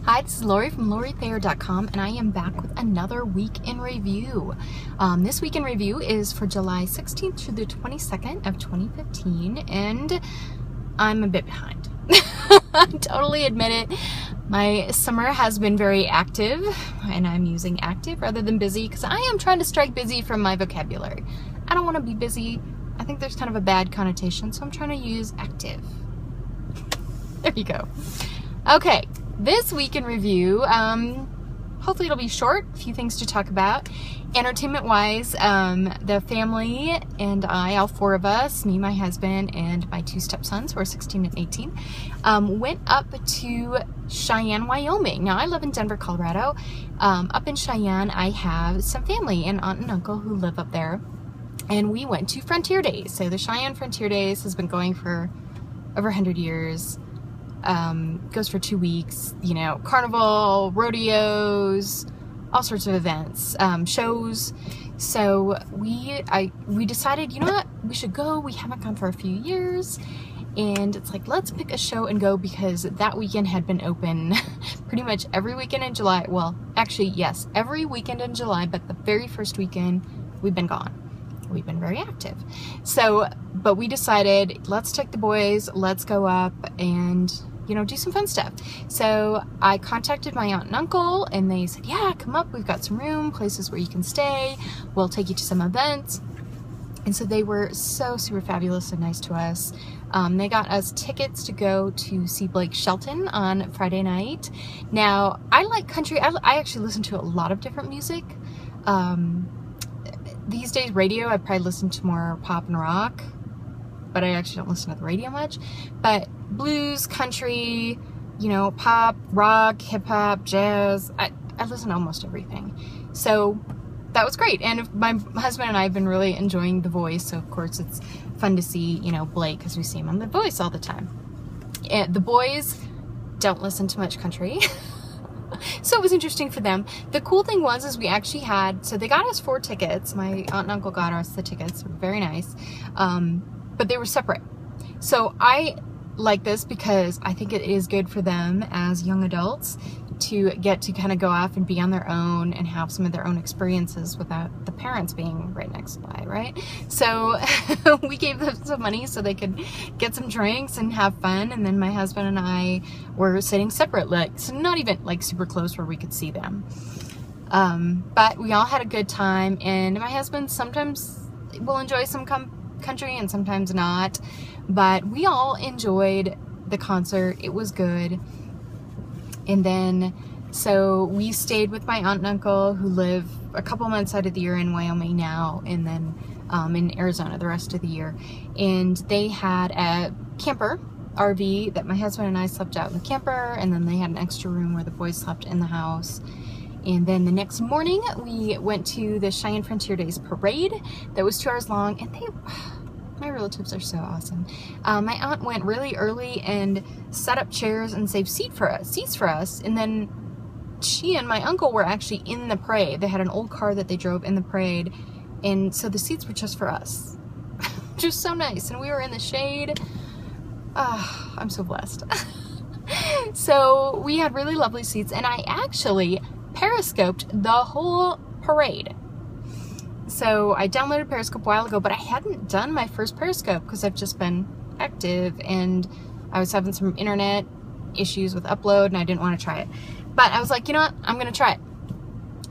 Hi, this is Lori from LoriThayer.com, and I am back with another week in review. This week in review is for July 16th through the 22nd of 2015, and I'm a bit behind. I totally admit it. My summer has been very active, and I'm using active rather than busy because I am trying to strike busy from my vocabulary. I don't want to be busy. I think there's kind of a bad connotation, so I'm trying to use active. There you go. Okay, this week in review, hopefully it'll be short, a few things to talk about. Entertainment-wise, the family and I, all four of us, me, my husband, and my two stepsons, who are 16 and 18, went up to Cheyenne, Wyoming. Now, I live in Denver, Colorado. Up in Cheyenne, I have some family, an aunt and uncle who live up there, and we went to Frontier Days. So the Cheyenne Frontier Days has been going for over 100 years. Goes for 2 weeks, you know, carnival, rodeos, all sorts of events, shows. So we decided, you know what, we should go. We haven't gone for a few years, and it's like, let's pick a show and go, because that weekend had been open pretty much every weekend in July. Well, actually, yes, every weekend in July, but the very first weekend we've been gone. We've been very active. So, but we decided, let's take the boys, let's go up and, you know, do some fun stuff. So I contacted my aunt and uncle, and they said, yeah, come up, we've got some room, places where you can stay, we'll take you to some events. And so they were so super fabulous and nice to us. They got us tickets to go to see Blake Shelton on Friday night. Now, I like country. I actually listen to a lot of different music. These days, radio, I probably listen to more pop and rock, but I actually don't listen to the radio much. But blues, country, you know, pop, rock, hip hop, jazz, I listen to almost everything. So that was great. And my husband and I have been really enjoying The Voice, so of course it's fun to see, you know, Blake, because we see him on The Voice all the time. And the boys don't listen to much country. So it was interesting for them. The cool thing was, is we actually had, so they got us 4 tickets. My aunt and uncle got us the tickets. Very nice. But they were separate. So I like this because I think it is good for them as young adults to get to kind of go off and be on their own and have some of their own experiences without the parents being right next by, right? So we gave them some money so they could get some drinks and have fun, and then my husband and I were sitting separate, like, so not even like super close where we could see them. But we all had a good time, and my husband sometimes will enjoy some country and sometimes not, but we all enjoyed the concert. It was good. And then, so we stayed with my aunt and uncle, who live a couple months out of the year in Wyoming now, and then in Arizona the rest of the year. And they had a camper, RV, that my husband and I slept out in the camper, and then they had an extra room where the boys slept in the house. And then the next morning, we went to the Cheyenne Frontier Days parade that was 2 hours long, and my relatives are so awesome. My aunt went really early and set up chairs and saved seats for us, and then she and my uncle were actually in the parade. They had an old car that they drove in the parade, and so the seats were just for us. Just so nice, and we were in the shade. Oh, I'm so blessed. So we had really lovely seats, and I actually Periscoped the whole parade. So I downloaded Periscope a while ago, but I hadn't done my first Periscope because I've just been active, and I was having some internet issues with upload, and I didn't want to try it. But I was like, you know what, I'm going to try it.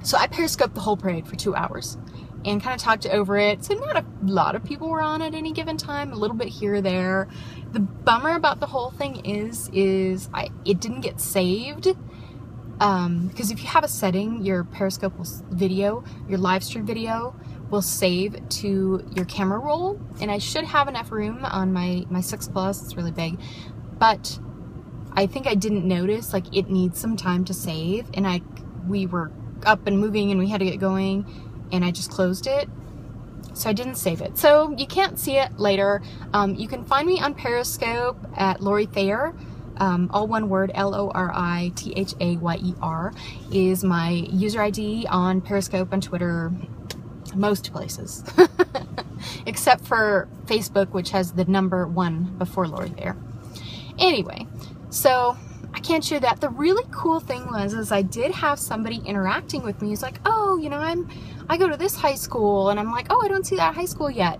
So I Periscoped the whole parade for 2 hours and kind of talked over it. So not a lot of people were on at any given time, a little bit here or there. The bummer about the whole thing is it didn't get saved. Because if you have a setting, your Periscope video, your live stream video will save to your camera roll, and I should have enough room on my 6 Plus, it's really big, but I think I didn't notice, like, it needs some time to save, and we were up and moving and we had to get going, and I just closed it, so I didn't save it. So you can't see it later. You can find me on Periscope at Lori Thayer. All one word, LORITHAYER is my user ID on Periscope, on Twitter, most places. Except for Facebook, which has the number 1 before Lori Thayer. Anyway, so I can't share that. The really cool thing was I did have somebody interacting with me. He's like, oh, you know, I go to this high school, and I'm like, oh, I don't see that high school yet.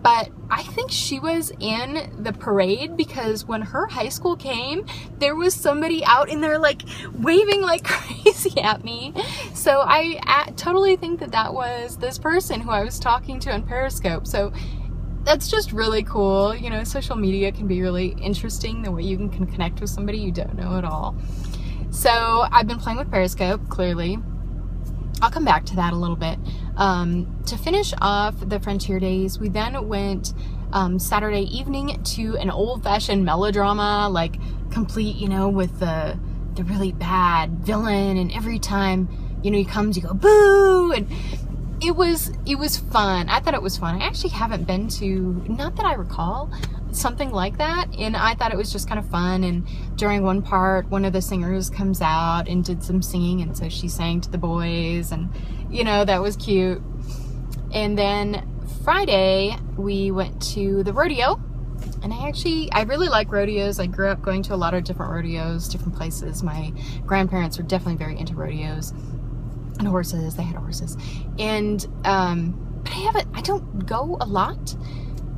But I think she was in the parade because when her high school came, there was somebody out in there like waving like crazy at me. So I totally think that that was this person who I was talking to on Periscope. So that's just really cool. You know, social media can be really interesting, the way you can connect with somebody you don't know at all. So I've been playing with Periscope, clearly. I'll come back to that a little bit. To finish off the Frontier Days, we then went Saturday evening to an Old Fashioned Melodrama, like complete, you know, with the really bad villain, and every time, you know, he comes, you go boo, and it was fun. I thought it was fun. I actually haven't been to, not that I recall, something like that, and I thought it was just kind of fun. And during one part, one of the singers comes out and did some singing, and so she sang to the boys, and you know, that was cute. And then Friday we went to the rodeo, and I really like rodeos. I grew up going to a lot of different rodeos, different places. My grandparents were definitely very into rodeos and horses. They had horses, and but I don't go a lot.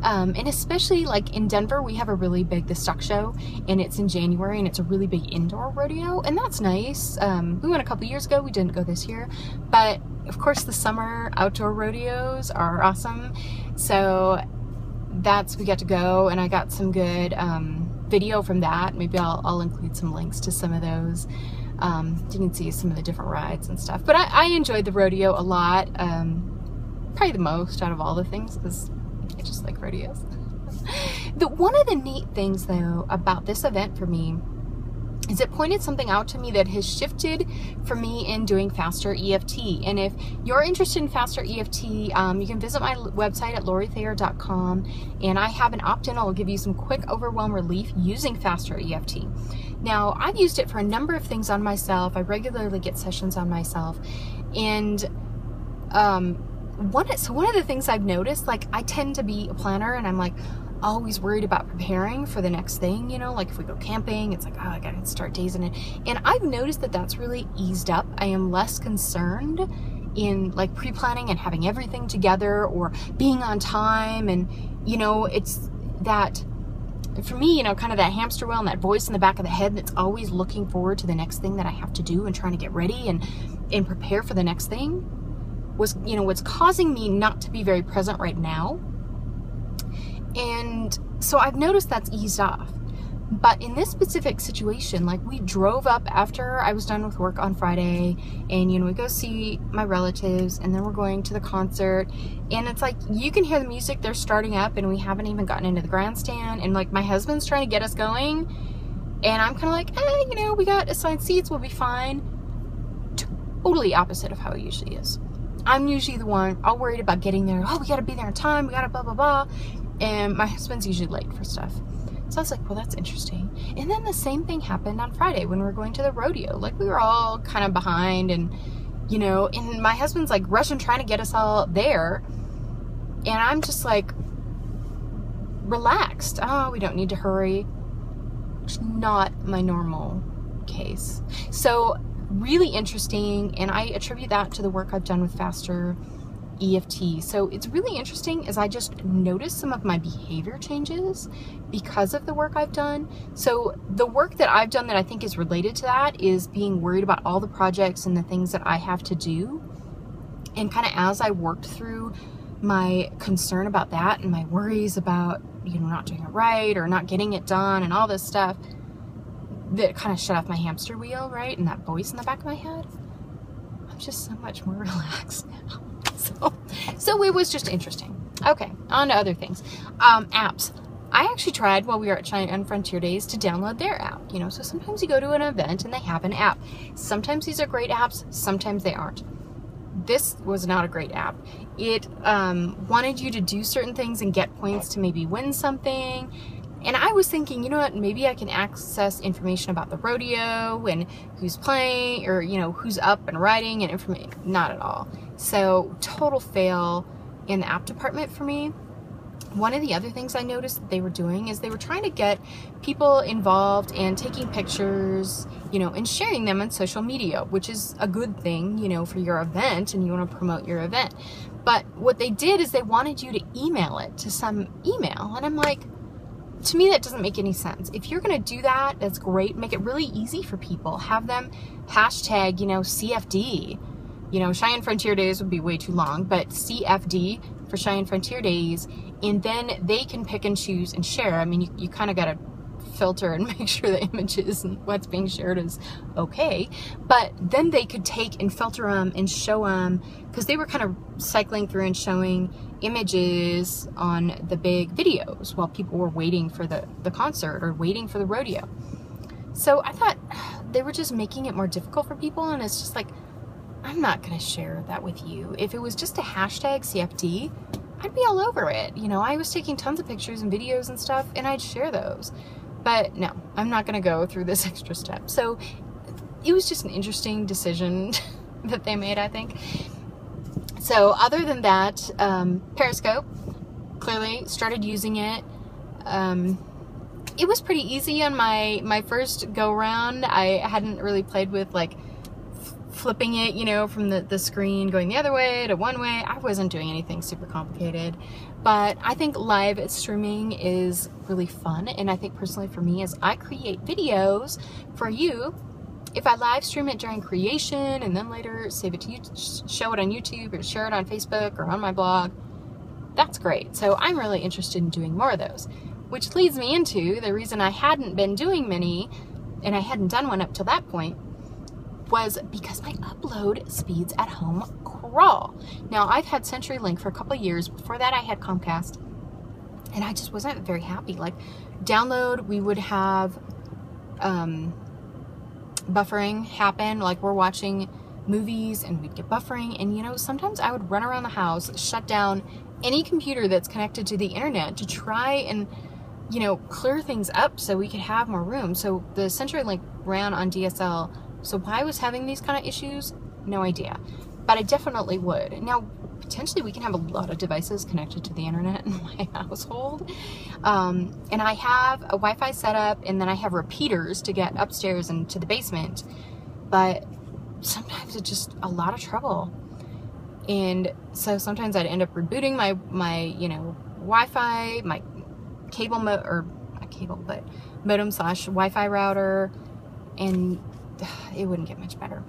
And especially like in Denver, we have a really big, the stock show, and it's in January, and it's a really big indoor rodeo, and that's nice. We went a couple years ago, we didn't go this year, but of course the summer outdoor rodeos are awesome. So we got to go, and I got some good video from that. Maybe I'll include some links to some of those. You can see some of the different rides and stuff, but I enjoyed the rodeo a lot, probably the most out of all the things, because I just like rodeos. One of the neat things though about this event for me is it pointed something out to me that has shifted for me in doing FasterEFT. And if you're interested in FasterEFT, you can visit my website at laurithayer.com, and I have an opt-in. I'll give you some quick overwhelm relief using FasterEFT. Now, I've used it for a number of things on myself. I regularly get sessions on myself, and one of the things I've noticed, like I tend to be a planner, and I'm like always worried about preparing for the next thing, you know, like if we go camping, it's like, oh, I gotta start days in it. And I've noticed that that's really eased up. I am less concerned in like pre-planning and having everything together or being on time. And, you know, it's that, for me, you know, kind of that hamster wheel and that voice in the back of the head that's always looking forward to the next thing that I have to do and trying to get ready and prepare for the next thing was, you know, what's causing me not to be very present right now. And so I've noticed that's eased off. But in this specific situation, like we drove up after I was done with work on Friday, and, you know, we go see my relatives, and then we're going to the concert, and it's like, you can hear the music, they're starting up, and we haven't even gotten into the grandstand, and like my husband's trying to get us going, and I'm kind of like, you know, we got assigned seats, we'll be fine. Totally opposite of how it usually is. I'm usually the one all worried about getting there. Oh, we gotta be there in time, we gotta blah, blah, blah. And my husband's usually late for stuff. So I was like, well, that's interesting. And then the same thing happened on Friday when we were going to the rodeo. Like we were all kind of behind, and, you know, and my husband's like rushing, trying to get us all there. And I'm just like relaxed. Oh, we don't need to hurry. Which is not my normal case. So really interesting, and I attribute that to the work I've done with FasterEFT. So it's really interesting as I just noticed some of my behavior changes because of the work I've done. So the work that I've done that I think is related to that is being worried about all the projects and the things that I have to do. And kind of as I worked through my concern about that and my worries about, you know, not doing it right or not getting it done and all this stuff, that kind of shut off my hamster wheel, right? And that voice in the back of my head, I'm just so much more relaxed now. So it was just interesting. Okay, on to other things. Apps. I actually tried while we were at Cheyenne Frontier Days to download their app. You know, so sometimes you go to an event and they have an app. Sometimes these are great apps, sometimes they aren't. This was not a great app. It wanted you to do certain things and get points to maybe win something. And I was thinking, you know what, maybe I can access information about the rodeo and who's playing, or, you know, who's up and riding and information. Not at all. So total fail in the app department for me. one of the other things I noticed that they were doing is they were trying to get people involved and taking pictures, you know, and sharing them on social media, which is a good thing, you know, for your event and you want to promote your event. But what they did is they wanted you to email it to some email. And I'm like, to me, that doesn't make any sense. If you're going to do that, that's great. Make it really easy for people. Have them hashtag, you know, CFD. You know, Cheyenne Frontier Days would be way too long, but CFD for Cheyenne Frontier Days, and then they can pick and choose and share. I mean, you kind of got to filter and make sure the images and what's being shared is okay, but then they could take and filter them and show them, because they were kind of cycling through and showing images on the big videos while people were waiting for the concert or waiting for the rodeo. So I thought they were just making it more difficult for people, and it's just like, I'm not going to share that with you. If it was just a hashtag CFD, I'd be all over it. You know, I was taking tons of pictures and videos and stuff, and I'd share those. But no, I'm not going to go through this extra step. So it was just an interesting decision that they made, I think. So other than that, Periscope, clearly started using it. It was pretty easy on my first go around. I hadn't really played with like flipping it, you know, from the screen going the other way to one way. I wasn't doing anything super complicated, but I think live streaming is really fun. And I think personally for me, as I create videos for you, if I live stream it during creation and then later save it to you, show it on YouTube or share it on Facebook or on my blog, that's great. So I'm really interested in doing more of those, which leads me into the reason I hadn't been doing many, and I hadn't done one up till that point, was because my upload speeds at home crawl. Now, I've had CenturyLink for a couple of years. Before that, I had Comcast, and I just wasn't very happy. Like, download, we would have buffering happen. Like, we're watching movies, and we'd get buffering, and, you know, sometimes I would run around the house, shut down any computer that's connected to the internet to try and, you know, clear things up so we could have more room. So the CenturyLink ran on DSL. So why I was having these kind of issues, no idea. But I definitely would. Now, potentially we can have a lot of devices connected to the internet in my household. And I have a Wi-Fi setup, and then I have repeaters to get upstairs and to the basement. But sometimes it's just a lot of trouble. And so sometimes I'd end up rebooting my you know, Wi-Fi, my cable, or not cable, but modem / Wi-Fi router, and it wouldn't get much better.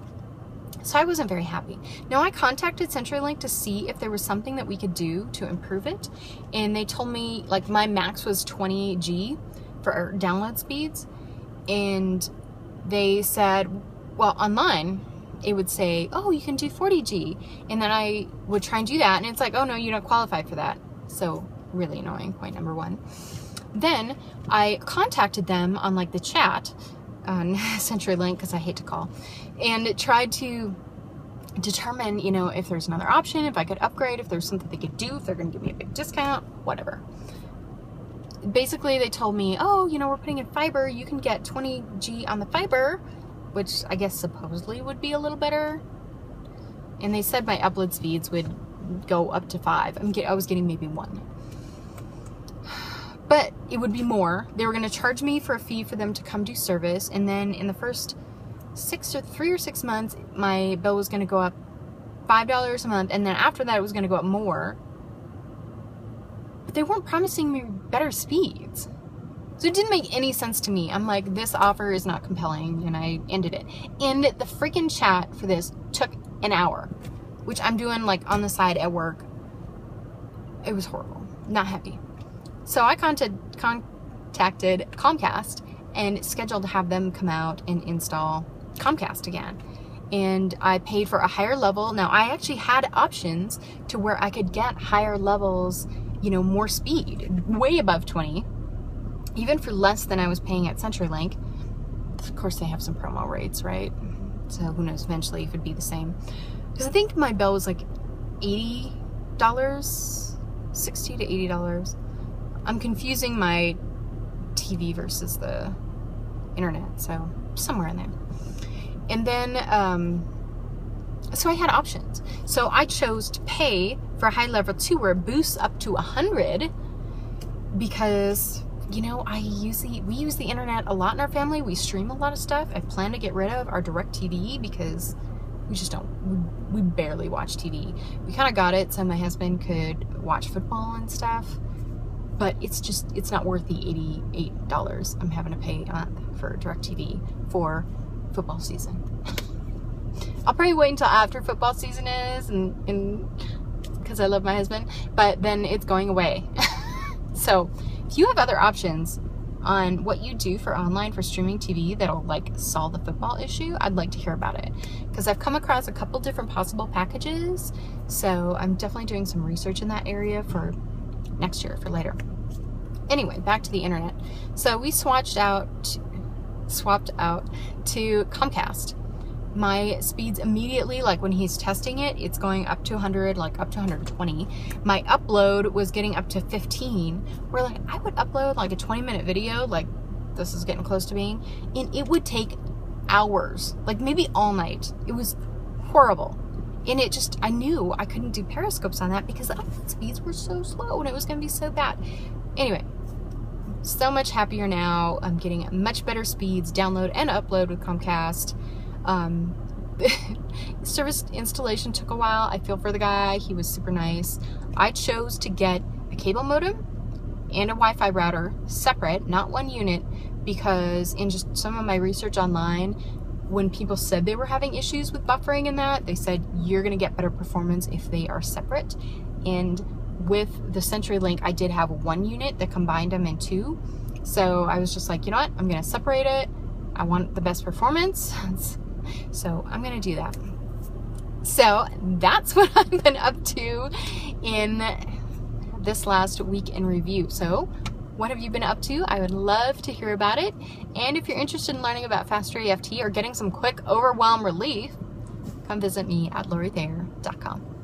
So I wasn't very happy. Now, I contacted CenturyLink to see if there was something that we could do to improve it, and they told me, like, my max was 20G for download speeds, and they said, well, online it would say, oh, you can do 40G, and then I would try and do that, and it's like, oh no, you don't qualify for that. So really annoying, point number one. Then I contacted them on like the chat on CenturyLink, because I hate to call, and tried to determine, you know, if there's another option, if I could upgrade, if there's something they could do, if they're going to give me a big discount, whatever. Basically, they told me, oh, you know, we're putting in fiber, you can get 20G on the fiber, which I guess supposedly would be a little better. And they said my upload speeds would go up to 5. I was getting maybe 1. But it would be more. They were going to charge me for a fee for them to come do service, and then in the first 3 or 6 months, my bill was going to go up $5 a month, and then after that it was going to go up more. But they weren't promising me better speeds. So it didn't make any sense to me. I'm like, this offer is not compelling, and I ended it. And the freaking chat for this took an hour, which I'm doing like on the side at work. It was horrible. Not happy. So I contacted Comcast and scheduled to have them come out and install Comcast again. And I paid for a higher level. Now, I actually had options to where I could get higher levels, you know, more speed, way above 20, even for less than I was paying at CenturyLink. Of course, they have some promo rates, right? So who knows, eventually if it'd be the same. Because I think my bill was like $80, $60 to $80. I'm confusing my TV versus the internet, so somewhere in there. And then, so I had options. So I chose to pay for high level 2, where it boosts up to 100, because, you know, we use the internet a lot in our family. We stream a lot of stuff. I plan to get rid of our DirecTV because we just we barely watch TV. We kind of got it so my husband could watch football and stuff, but it's not worth the $88 I'm having to pay a month for DirecTV for football season. I'll probably wait until after football season is, and because I love my husband, but then it's going away. So if you have other options on what you do for online for streaming TV that'll like solve the football issue, I'd like to hear about it, because I've come across a couple different possible packages. So I'm definitely doing some research in that area for next year, for later. Anyway, back to the internet. So we swapped out to Comcast. My speeds immediately, like when he's testing it, it's going up to 100, like up to 120. My upload was getting up to 15, where like I would upload like a 20-minute video, like this is getting close to being, and it would take hours, like maybe all night. It was horrible. And it just, I knew I couldn't do Periscopes on that because the upload speeds were so slow and it was going to be so bad. Anyway, so much happier now. I'm getting much better speeds, download and upload with Comcast. Service installation took a while. I feel for the guy. He was super nice. I chose to get a cable modem and a Wi-Fi router separate, not one unit, because in just some of my research online, when people said they were having issues with buffering and that, they said you're going to get better performance if they are separate. And with the CenturyLink, I did have one unit that combined them in two. So I was just like, you know what? I'm going to separate it. I want the best performance. So I'm going to do that. So that's what I've been up to in this last week in review. So what have you been up to? I would love to hear about it. And if you're interested in learning about FasterEFT or getting some quick overwhelm relief, come visit me at LoriThayer.com.